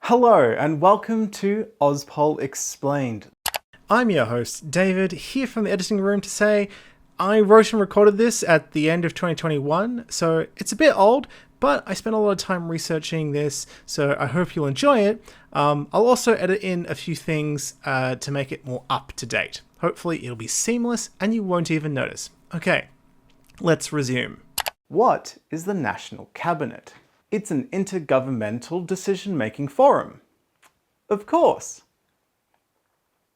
Hello and welcome to Auspol Explained. I'm your host, David, here from the editing room to say I wrote and recorded this at the end of 2021, so it's a bit old, but I spent a lot of time researching this, so I hope you'll enjoy it. I'll also edit in a few things to make it more up to date. Hopefully it'll be seamless and you won't even notice. Okay, let's resume. What is the National Cabinet? It's an intergovernmental decision-making forum. Of course.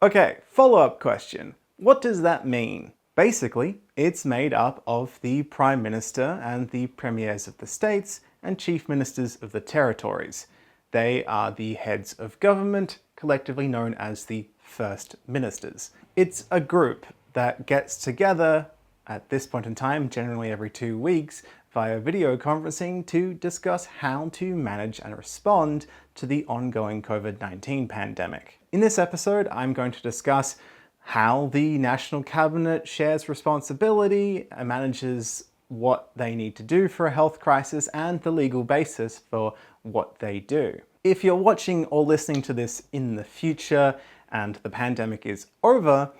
Okay, follow-up question. What does that mean? Basically, it's made up of the Prime Minister and the Premiers of the states and Chief Ministers of the territories. They are the heads of government, collectively known as the First Ministers. It's a group that gets together at this point in time, generally every 2 weeks, via video conferencing to discuss how to manage and respond to the ongoing COVID-19 pandemic. In this episode, I'm going to discuss how the National Cabinet shares responsibility and manages what they need to do for a health crisis and the legal basis for what they do. If you're watching or listening to this in the future and the pandemic is over,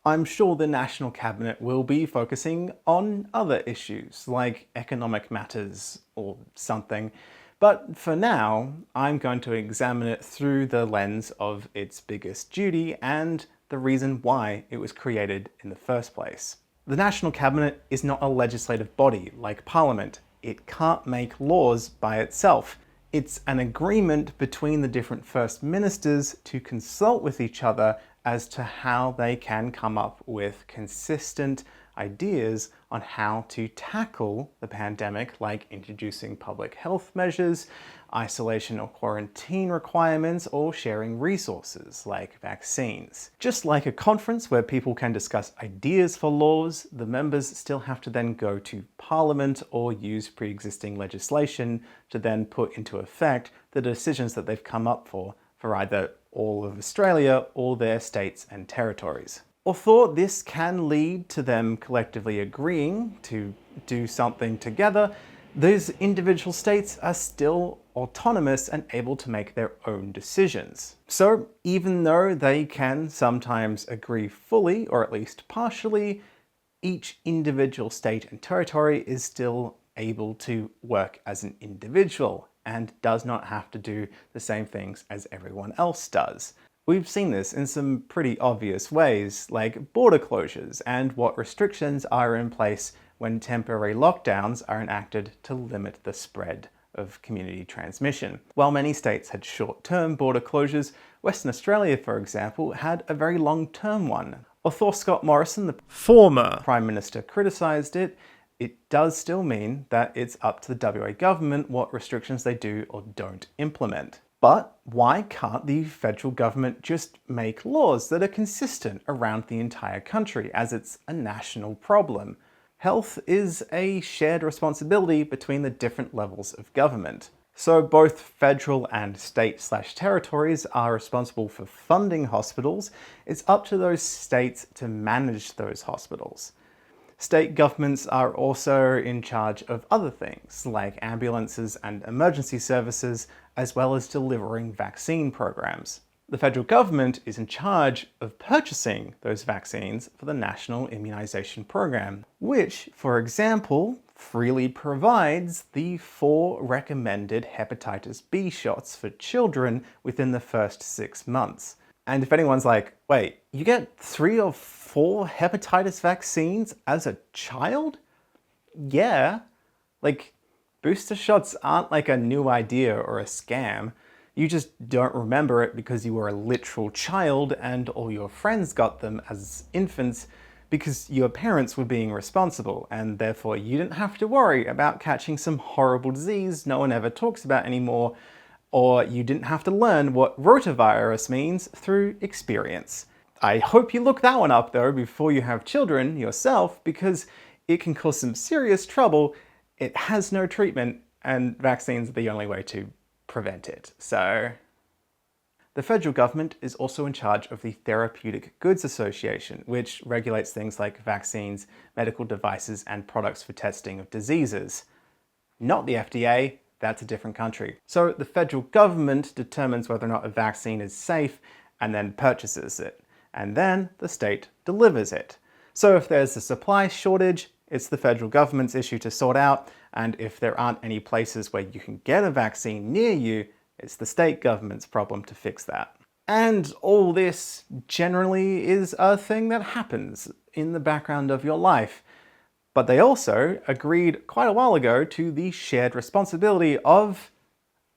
I'm sure the National Cabinet will be focusing on other issues like economic matters or something, but for now I'm going to examine it through the lens of its biggest duty and the reason why it was created in the first place. The National Cabinet is not a legislative body like Parliament. It can't make laws by itself. It's an agreement between the different First Ministers to consult with each other as to how they can come up with consistent ideas on how to tackle the pandemic, like introducing public health measures, isolation or quarantine requirements, or sharing resources like vaccines. Just like a conference where people can discuss ideas for laws, the members still have to then go to Parliament or use pre-existing legislation to then put into effect the decisions that they've come up for either all of Australia or their states and territories. Although this can lead to them collectively agreeing to do something together, those individual states are still autonomous and able to make their own decisions. So even though they can sometimes agree fully, or at least partially, each individual state and territory is still able to work as an individual and does not have to do the same things as everyone else does. We've seen this in some pretty obvious ways, like border closures and what restrictions are in place when temporary lockdowns are enacted to limit the spread of community transmission. While many states had short-term border closures, Western Australia, for example, had a very long-term one. Although Scott Morrison, the former Prime Minister, criticised it, it does still mean that it's up to the WA government what restrictions they do or don't implement. But why can't the federal government just make laws that are consistent around the entire country, as it's a national problem? Health is a shared responsibility between the different levels of government. So both federal and state/territories are responsible for funding hospitals. It's up to those states to manage those hospitals. State governments are also in charge of other things, like ambulances and emergency services, as well as delivering vaccine programs. The federal government is in charge of purchasing those vaccines for the National Immunisation Program, which, for example, freely provides the 4 recommended hepatitis B shots for children within the first 6 months. And if anyone's like, wait, you get 3 or 4 hepatitis vaccines as a child? Yeah. Like, booster shots aren't like a new idea or a scam. You just don't remember it because you were a literal child and all your friends got them as infants because your parents were being responsible and therefore you didn't have to worry about catching some horrible disease no one ever talks about anymore, or you didn't have to learn what rotavirus means through experience. I hope you look that one up though before you have children yourself, because it can cause some serious trouble. It has no treatment and vaccines are the only way to prevent it. So the federal government is also in charge of the Therapeutic Goods Association, which regulates things like vaccines, medical devices, and products for testing of diseases. Not the FDA, that's a different country. So the federal government determines whether or not a vaccine is safe and then purchases it. And then the state delivers it. So if there's a supply shortage, it's the federal government's issue to sort out, and if there aren't any places where you can get a vaccine near you, it's the state government's problem to fix that. And all this generally is a thing that happens in the background of your life. But they also agreed quite a while ago to the shared responsibility of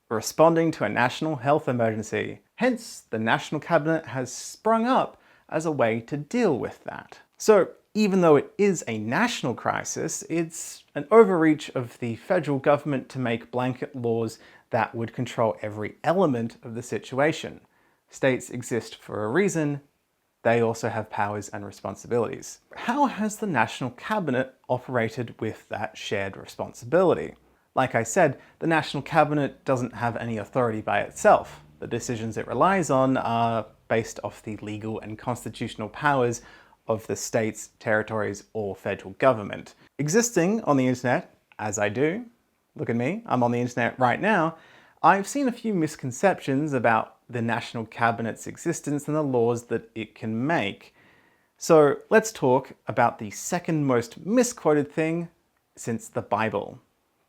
responding to a national health emergency. Hence, the National Cabinet has sprung up as a way to deal with that. So, even though it is a national crisis, it's an overreach of the federal government to make blanket laws that would control every element of the situation. States exist for a reason. They also have powers and responsibilities. How has the National Cabinet operated with that shared responsibility? Like I said, the National Cabinet doesn't have any authority by itself. The decisions it relies on are based off the legal and constitutional powers of the states, territories, or federal government. Existing on the internet, as I do, look at me, I'm on the internet right now, I've seen a few misconceptions about the National Cabinet's existence and the laws that it can make. So let's talk about the second most misquoted thing since the Bible,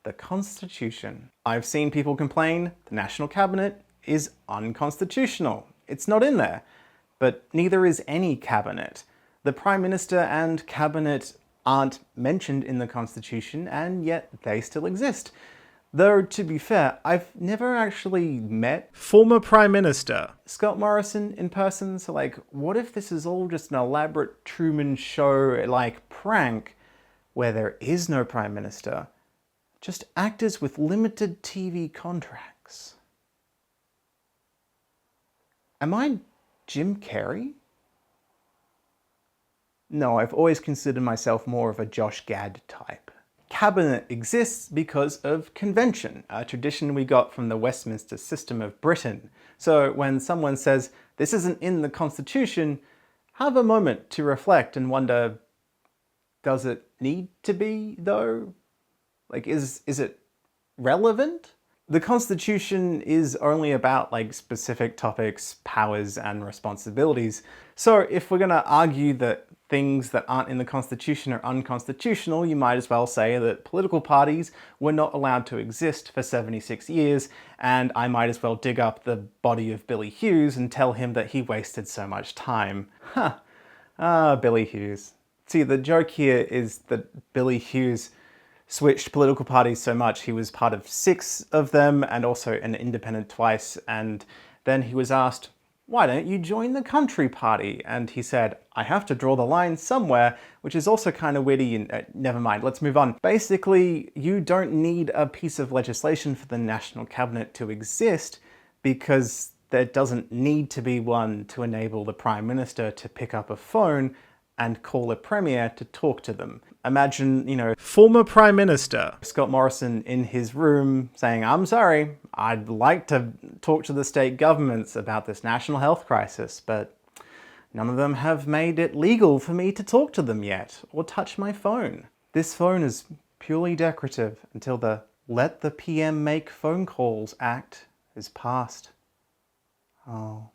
the Constitution. I've seen people complain the National Cabinet is unconstitutional. It's not in there, but neither is any cabinet. The Prime Minister and Cabinet aren't mentioned in the Constitution, and yet they still exist. Though, to be fair, I've never actually met former Prime Minister Scott Morrison in person, so what if this is all just an elaborate Truman Show prank where there is no Prime Minister, just actors with limited TV contracts? Am I Jim Carrey? No, I've always considered myself more of a Josh Gad type. Cabinet exists because of convention, a tradition we got from the Westminster system of Britain. So when someone says, this isn't in the Constitution, have a moment to reflect and wonder, does it need to be though? Is it relevant? The Constitution is only about specific topics, powers, and responsibilities. So if we're gonna argue that things that aren't in the Constitution are unconstitutional, you might as well say that political parties were not allowed to exist for 76 years, and I might as well dig up the body of Billy Hughes and tell him that he wasted so much time. Billy Hughes. See, the joke here is that Billy Hughes switched political parties so much. He was part of 6 of them and also an independent twice, and then he was asked, why don't you join the Country Party? And he said, I have to draw the line somewhere, which is also kind of witty and never mind, let's move on. Basically, you don't need a piece of legislation for the National Cabinet to exist because there doesn't need to be one to enable the Prime Minister to pick up a phone and call a Premier to talk to them. Imagine, former Prime Minister Scott Morrison in his room saying, I'm sorry, I'd like to talk to the state governments about this national health crisis, but none of them have made it legal for me to talk to them yet, or touch my phone. This phone is purely decorative until the Let the PM Make Phone Calls Act is passed. Oh.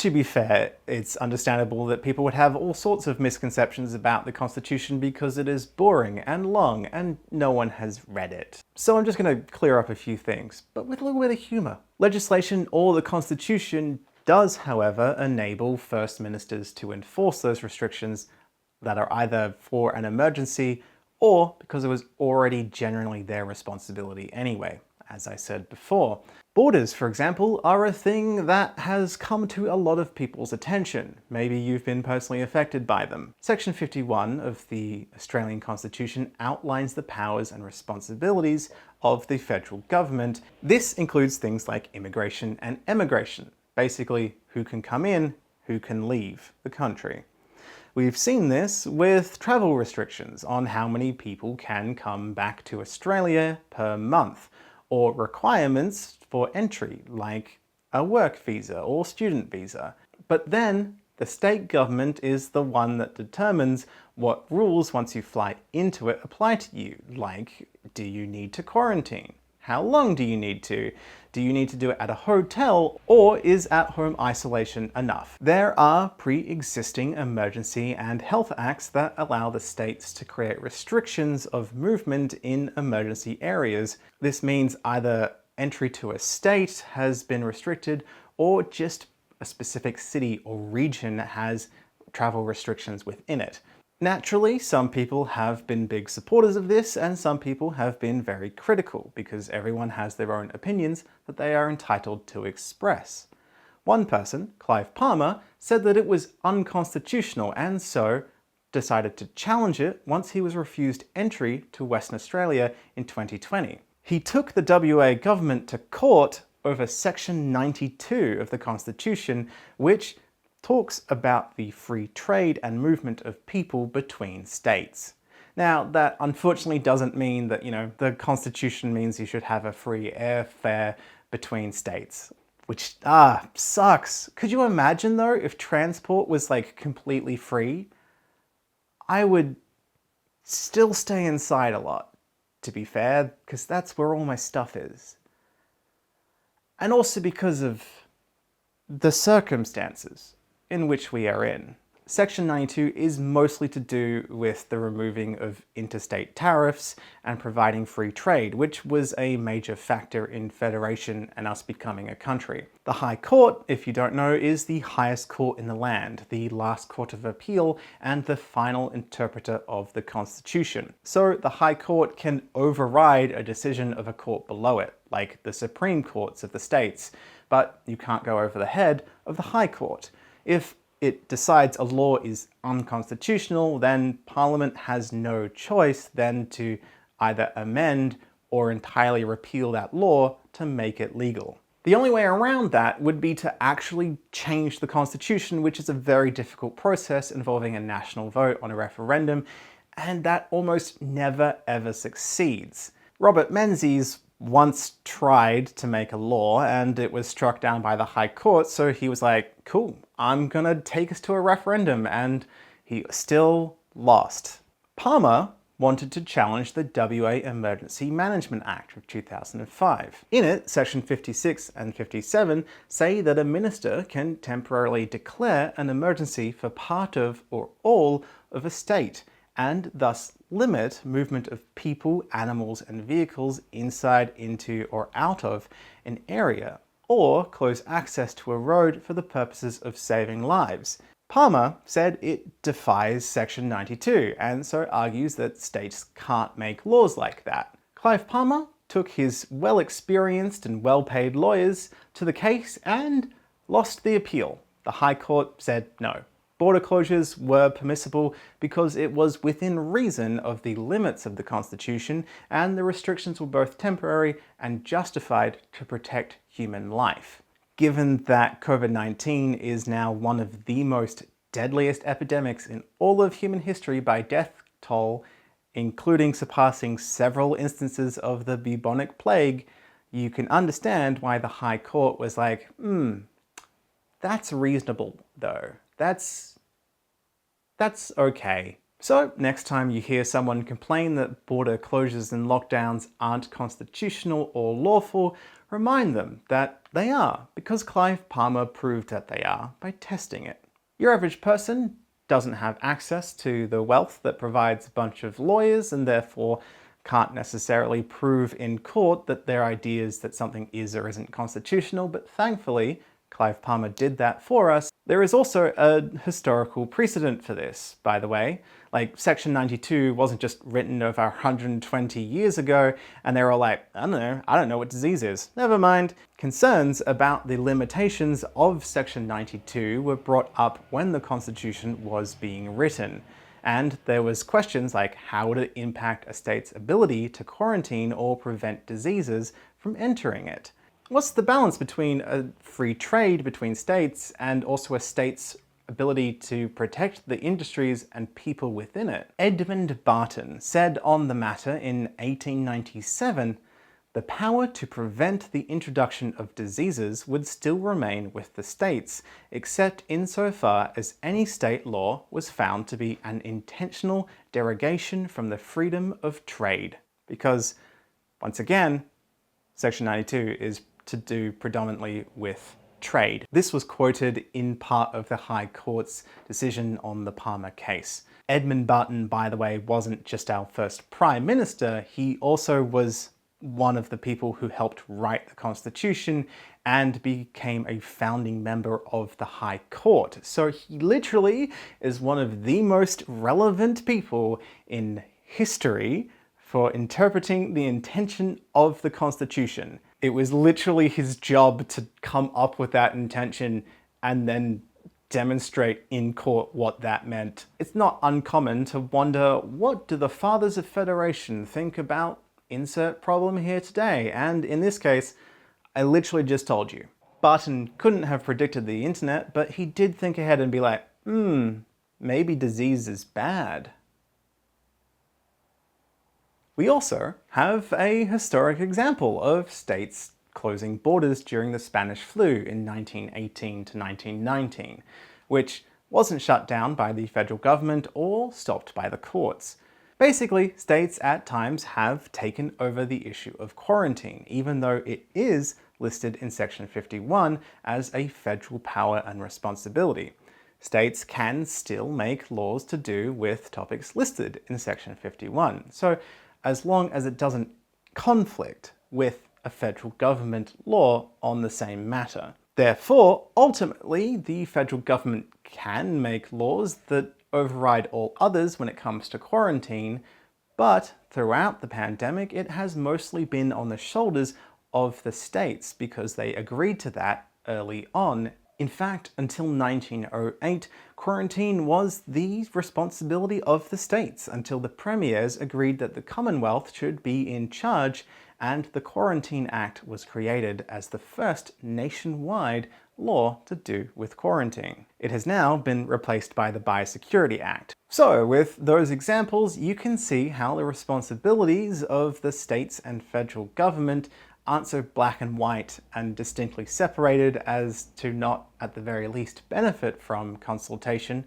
To be fair, it's understandable that people would have all sorts of misconceptions about the Constitution because it is boring and long and no one has read it. So I'm just going to clear up a few things, but with a little bit of humour. Legislation or the Constitution does, however, enable First Ministers to enforce those restrictions that are either for an emergency or because it was already generally their responsibility anyway, as I said before. Borders, for example, are a thing that has come to a lot of people's attention. Maybe you've been personally affected by them. Section 51 of the Australian Constitution outlines the powers and responsibilities of the federal government. This includes things like immigration and emigration. Basically, who can come in, who can leave the country. We've seen this with travel restrictions on how many people can come back to Australia per month, or requirements for entry, like a work visa or student visa. But then the state government is the one that determines what rules, once you fly into it, apply to you, like do you need to quarantine? How long do you need to? Do you need to do it at a hotel, or is at-home isolation enough? There are pre-existing emergency and health acts that allow the states to create restrictions of movement in emergency areas. This means either entry to a state has been restricted, or just a specific city or region has travel restrictions within it. Naturally, some people have been big supporters of this, and some people have been very critical, because everyone has their own opinions that they are entitled to express. One person, Clive Palmer, said that it was unconstitutional and so decided to challenge it once he was refused entry to Western Australia in 2020. He took the WA government to court over Section 92 of the Constitution, which talks about the free trade and movement of people between states. Now, that unfortunately doesn't mean that, the Constitution means you should have a free airfare between states, which, sucks. Could you imagine though, if transport was completely free? I would still stay inside a lot, to be fair, because that's where all my stuff is. And also because of the circumstances in which we are in. Section 92 is mostly to do with the removing of interstate tariffs and providing free trade, which was a major factor in federation and us becoming a country. The High Court, if you don't know, is the highest court in the land, the last court of appeal, and the final interpreter of the Constitution. So the High Court can override a decision of a court below it, like the Supreme Courts of the states, but you can't go over the head of the High Court. If it decides a law is unconstitutional, then Parliament has no choice than to either amend or entirely repeal that law to make it legal. The only way around that would be to actually change the Constitution, which is a very difficult process involving a national vote on a referendum, and that almost never ever succeeds. Robert Menzies once tried to make a law and it was struck down by the High Court, so he was like, cool, I'm gonna take us to a referendum, and he still lost. Palmer wanted to challenge the WA Emergency Management Act of 2005. In it, section 56 and 57 say that a minister can temporarily declare an emergency for part of or all of a state, and thus limit movement of people, animals, and vehicles inside, into, or out of an area, or close access to a road for the purposes of saving lives. Palmer said it defies Section 92, and so argues that states can't make laws like that. Clive Palmer took his well-experienced and well-paid lawyers to the case and lost the appeal. The High Court said no. Border closures were permissible because it was within reason of the limits of the Constitution, and the restrictions were both temporary and justified to protect human life. Given that COVID-19 is now one of the most deadliest epidemics in all of human history by death toll, including surpassing several instances of the bubonic plague, you can understand why the High Court was like, that's reasonable though. That's okay. So next time you hear someone complain that border closures and lockdowns aren't constitutional or lawful, remind them that they are, because Clive Palmer proved that they are by testing it. Your average person doesn't have access to the wealth that provides a bunch of lawyers, and therefore can't necessarily prove in court that their ideas that something is or isn't constitutional, but thankfully Clive Palmer did that for us. There is also a historical precedent for this, by the way. Section 92 wasn't just written over 120 years ago, and they were all like, I don't know what disease is. Never mind. Concerns about the limitations of Section 92 were brought up when the Constitution was being written. And there was questions like, how would it impact a state's ability to quarantine or prevent diseases from entering it? What's the balance between a free trade between states and also a state's ability to protect the industries and people within it? Edmund Barton said on the matter in 1897, the power to prevent the introduction of diseases would still remain with the states, except insofar as any state law was found to be an intentional derogation from the freedom of trade. Because, once again, Section 92 is to do predominantly with trade. This was quoted in part of the High Court's decision on the Palmer case. Edmund Barton, by the way, wasn't just our first Prime Minister, he also was one of the people who helped write the Constitution and became a founding member of the High Court. So he literally is one of the most relevant people in history for interpreting the intention of the Constitution. It was literally his job to come up with that intention and then demonstrate in court what that meant. It's not uncommon to wonder, what do the Fathers of Federation think about insert problem here today? And in this case, I literally just told you. Barton couldn't have predicted the internet, but he did think ahead and be like, maybe disease is bad. We also have a historic example of states closing borders during the Spanish flu in 1918 to 1919, which wasn't shut down by the federal government or stopped by the courts. Basically, states at times have taken over the issue of quarantine, even though it is listed in Section 51 as a federal power and responsibility. States can still make laws to do with topics listed in Section 51. So as long as it doesn't conflict with a federal government law on the same matter. Therefore, ultimately, the federal government can make laws that override all others when it comes to quarantine, but throughout the pandemic, it has mostly been on the shoulders of the states because they agreed to that early on. In fact, until 1908, quarantine was the responsibility of the states until the premiers agreed that the Commonwealth should be in charge, and the Quarantine Act was created as the first nationwide law to do with quarantine. It has now been replaced by the Biosecurity Act. So with those examples, you can see how the responsibilities of the states and federal government aren't so black and white and distinctly separated as to not, at the very least, benefit from consultation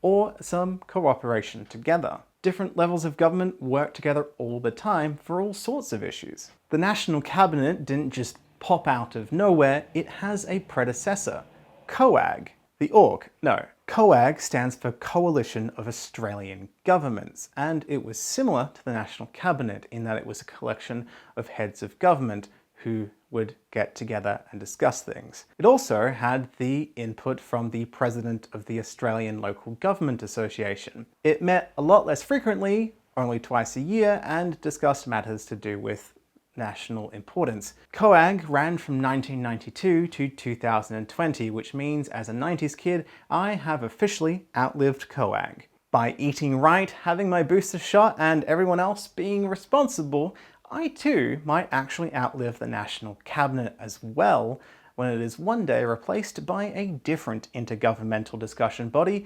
or some cooperation together. Different levels of government work together all the time for all sorts of issues. The National Cabinet didn't just pop out of nowhere, it has a predecessor, COAG. The org, no. COAG stands for Coalition of Australian Governments, and it was similar to the National Cabinet in that it was a collection of heads of government who would get together and discuss things. It also had the input from the President of the Australian Local Government Association. It met a lot less frequently, only twice a year, and discussed matters to do with national importance. COAG ran from 1992 to 2020, which means as a 90s kid, I have officially outlived COAG. By eating right, having my booster shot, and everyone else being responsible, I too might actually outlive the National Cabinet as well, when it is one day replaced by a different intergovernmental discussion body,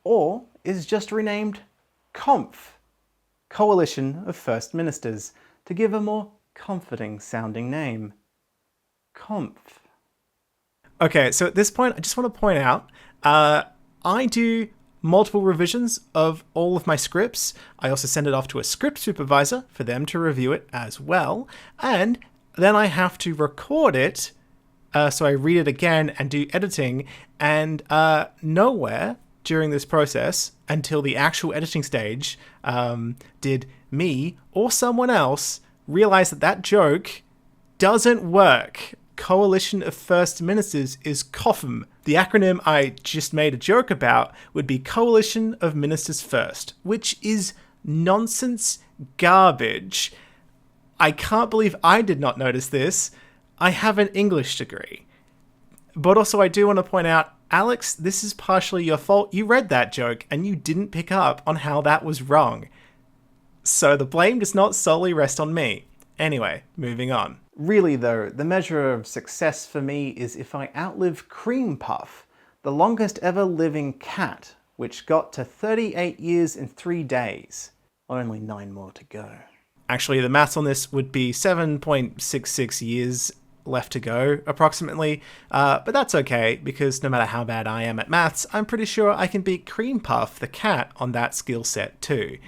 or is just renamed CONF, Coalition of First Ministers, to give a more comforting sounding name. CONF. Okay, so at this point, I just want to point out, I do multiple revisions of all of my scripts. I also send it off to a script supervisor for them to review it as well. And then I have to record it. So I read it again and do editing, and nowhere during this process until the actual editing stage did me or someone else realize that that joke doesn't work. Coalition of First Ministers is COFM. The acronym I just made a joke about would be Coalition of Ministers First, which is nonsense garbage. I can't believe I did not notice this. I have an English degree. But also I do want to point out, Alex, this is partially your fault. You read that joke and you didn't pick up on how that was wrong. So the blame does not solely rest on me. Anyway, moving on. Really though, the measure of success for me is if I outlive Cream Puff, the longest ever living cat, which got to 38 years and 3 days. Only 9 more to go. Actually, the maths on this would be 7.66 years left to go, approximately. But that's okay, because no matter how bad I am at maths, I'm pretty sure I can beat Cream Puff, the cat, on that skill set too.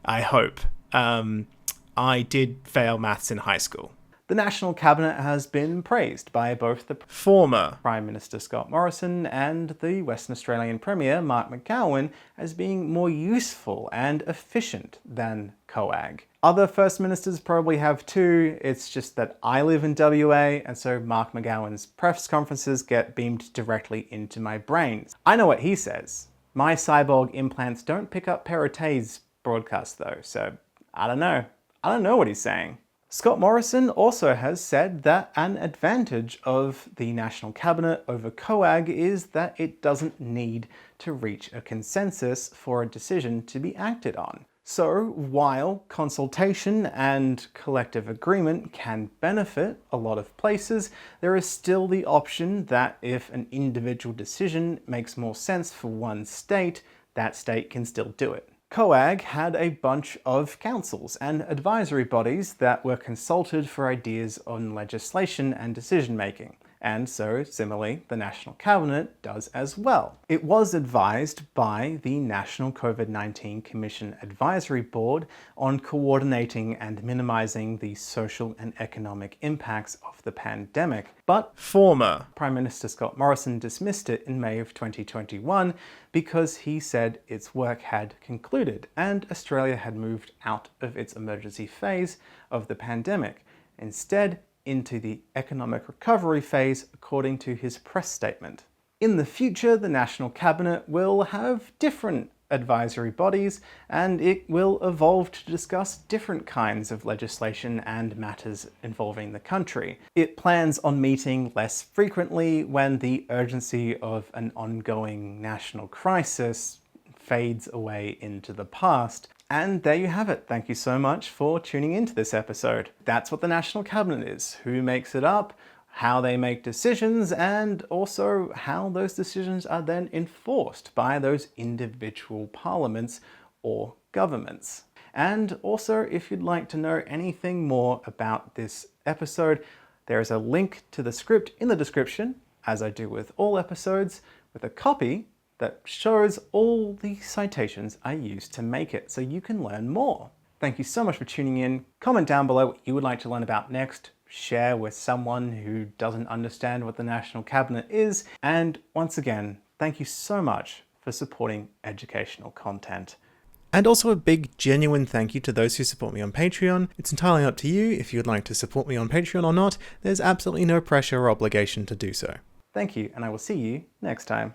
I hope. I did fail maths in high school. The The National Cabinet has been praised by both the former Prime Minister Scott Morrison and the Western Australian Premier Mark McGowan as being more useful and efficient than COAG. Other First Ministers probably have too, it's just that I live in WA and so Mark McGowan's press conferences get beamed directly into my brain. I know what he says. My cyborg implants don't pick up Perote's broadcast though, so I don't know. I don't know what he's saying. Scott Morrison also has said that an advantage of the National Cabinet over COAG is that it doesn't need to reach a consensus for a decision to be acted on. So while consultation and collective agreement can benefit a lot of places, there is still the option that if an individual decision makes more sense for one state, that state can still do it. COAG had a bunch of councils and advisory bodies that were consulted for ideas on legislation and decision making. And so, similarly, the National Cabinet does as well. It was advised by the National COVID-19 Commission Advisory Board on coordinating and minimising the social and economic impacts of the pandemic, but former Prime Minister Scott Morrison dismissed it in May of 2021 because he said its work had concluded and Australia had moved out of its emergency phase of the pandemic. Instead, into the economic recovery phase, according to his press statement. In the future, the National Cabinet will have different advisory bodies and it will evolve to discuss different kinds of legislation and matters involving the country. It plans on meeting less frequently when the urgency of an ongoing national crisis fades away into the past. And there you have it. Thank you so much for tuning into this episode. That's what the National Cabinet is, who makes it up, how they make decisions, and also how those decisions are then enforced by those individual parliaments or governments. And also, if you'd like to know anything more about this episode, there is a link to the script in the description, as I do with all episodes, with a copy that shows all the citations I used to make it, so you can learn more. Thank you so much for tuning in. Comment down below what you would like to learn about next. Share with someone who doesn't understand what the National Cabinet is. And once again, thank you so much for supporting educational content. And also a big, genuine thank you to those who support me on Patreon. It's entirely up to you if you'd like to support me on Patreon or not. There's absolutely no pressure or obligation to do so. Thank you, and I will see you next time.